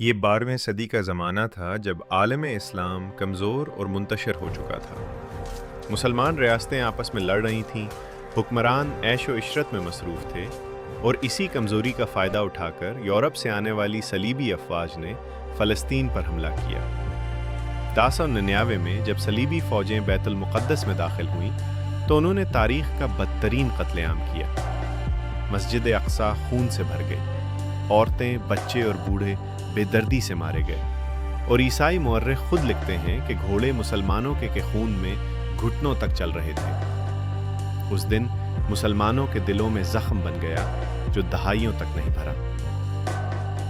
یہ 12ویں صدی کا زمانہ تھا جب عالم اسلام کمزور اور منتشر ہو چکا تھا۔ مسلمان ریاستیں آپس میں لڑ رہی تھیں، حکمران عیش و عشرت میں مصروف تھے، اور اسی کمزوری کا فائدہ اٹھا کر یورپ سے آنے والی صلیبی افواج نے فلسطین پر حملہ کیا۔ 1099 میں جب صلیبی فوجیں بیت المقدس میں داخل ہوئیں تو انہوں نے تاریخ کا بدترین قتل عام کیا۔ مسجد اقصی خون سے بھر گئی، عورتیں، بچے اور بوڑھے بے دردی سے مارے گئے، اور عیسائی مورخ خود لکھتے ہیں کہ گھوڑے مسلمانوں کے خون میں گھٹنوں تک چل رہے تھے۔ اس دن مسلمانوں کے دلوں میں زخم بن گیا جو دہائیوں تک نہیں بھرا۔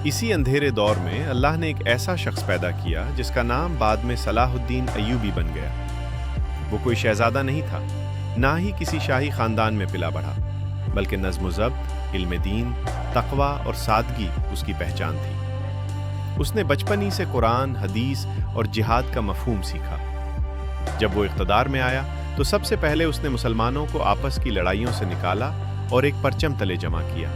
اسی اندھیرے دور میں اللہ نے ایک ایسا شخص پیدا کیا جس کا نام بعد میں صلاح الدین ایوبی بن گیا۔ وہ کوئی شہزادہ نہیں تھا، نہ ہی کسی شاہی خاندان میں پلا بڑھا، بلکہ نظم و ضبط، علم دین، تقوی اور سادگی اس کی پہچان تھی۔ اس نے بچپن ہی سے قرآن، حدیث اور جہاد کا مفہوم سیکھا۔ جب وہ اقتدار میں آیا تو سب سے پہلے اس نے مسلمانوں کو آپس کی لڑائیوں سے نکالا اور ایک پرچم تلے جمع کیا،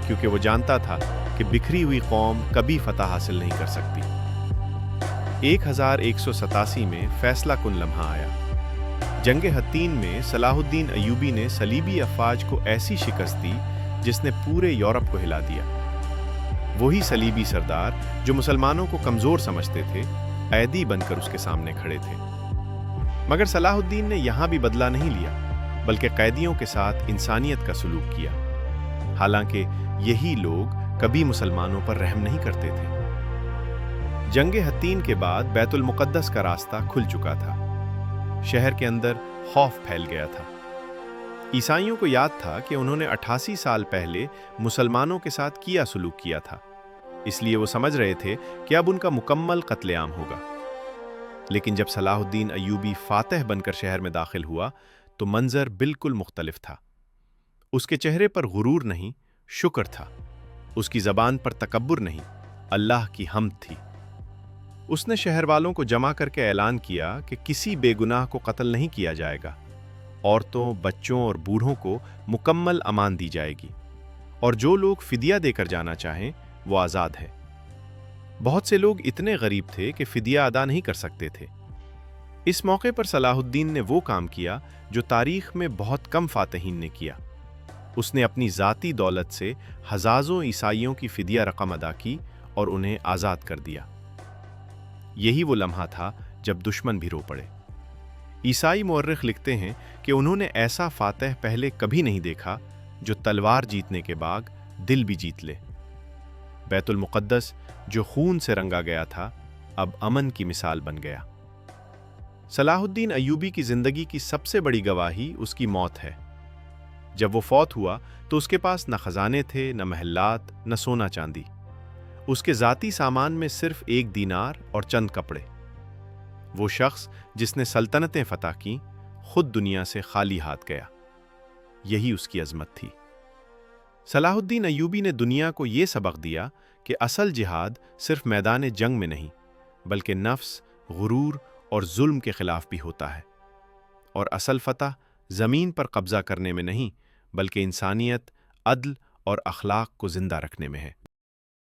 کیونکہ وہ جانتا تھا کہ بکھری ہوئی قوم کبھی فتح حاصل نہیں کر سکتی۔ 1187 میں فیصلہ کن لمحہ آیا۔ جنگ حطین میں صلاح الدین ایوبی نے صلیبی افواج کو ایسی شکست دی جس نے پورے یورپ کو ہلا دیا۔ وہی صلیبی سردار جو مسلمانوں کو کمزور سمجھتے تھے، قیدی بن کر اس کے سامنے کھڑے تھے۔ مگر صلاح الدین نے یہاں بھی بدلہ نہیں لیا، بلکہ قیدیوں کے ساتھ انسانیت کا سلوک کیا، حالانکہ یہی لوگ کبھی مسلمانوں پر رحم نہیں کرتے تھے۔ جنگ حطین کے بعد بیت المقدس کا راستہ کھل چکا تھا۔ شہر کے اندر خوف پھیل گیا تھا۔ عیسائیوں کو یاد تھا کہ انہوں نے 88 سال پہلے مسلمانوں کے ساتھ کیا سلوک کیا تھا، اس لیے وہ سمجھ رہے تھے کہ اب ان کا مکمل قتل عام ہوگا۔ لیکن جب صلاح الدین ایوبی فاتح بن کر شہر میں داخل ہوا تو منظر بالکل مختلف تھا۔ اس کے چہرے پر غرور نہیں، شکر تھا۔ اس کی زبان پر تکبر نہیں، اللہ کی حمد تھی۔ اس نے شہر والوں کو جمع کر کے اعلان کیا کہ کسی بے گناہ کو قتل نہیں کیا جائے گا، عورتوں، بچوں اور بوڑھوں کو مکمل امان دی جائے گی، اور جو لوگ فدیہ دے کر جانا چاہیں وہ آزاد ہے۔ بہت سے لوگ اتنے غریب تھے کہ فدیہ ادا نہیں کر سکتے تھے۔ اس موقع پر صلاح الدین نے وہ کام کیا جو تاریخ میں بہت کم فاتحین نے کیا۔ اس نے اپنی ذاتی دولت سے ہزاروں عیسائیوں کی فدیہ رقم ادا کی اور انہیں آزاد کر دیا۔ یہی وہ لمحہ تھا جب دشمن بھی رو پڑے۔ عیسائی مورخ لکھتے ہیں کہ انہوں نے ایسا فاتح پہلے کبھی نہیں دیکھا جو تلوار جیتنے کے بعد دل بھی جیت لے۔ بیت المقدس جو خون سے رنگا گیا تھا اب امن کی مثال بن گیا۔ صلاح الدین ایوبی کی زندگی کی سب سے بڑی گواہی اس کی موت ہے۔ جب وہ فوت ہوا تو اس کے پاس نہ خزانے تھے، نہ محلات، نہ سونا چاندی۔ اس کے ذاتی سامان میں صرف 1 دینار اور چند کپڑے۔ وہ شخص جس نے سلطنتیں فتح کیں خود دنیا سے خالی ہاتھ گیا۔ یہی اس کی عظمت تھی۔ صلاح الدین ایوبی نے دنیا کو یہ سبق دیا کہ اصل جہاد صرف میدان جنگ میں نہیں، بلکہ نفس، غرور اور ظلم کے خلاف بھی ہوتا ہے، اور اصل فتح زمین پر قبضہ کرنے میں نہیں، بلکہ انسانیت، عدل اور اخلاق کو زندہ رکھنے میں ہے۔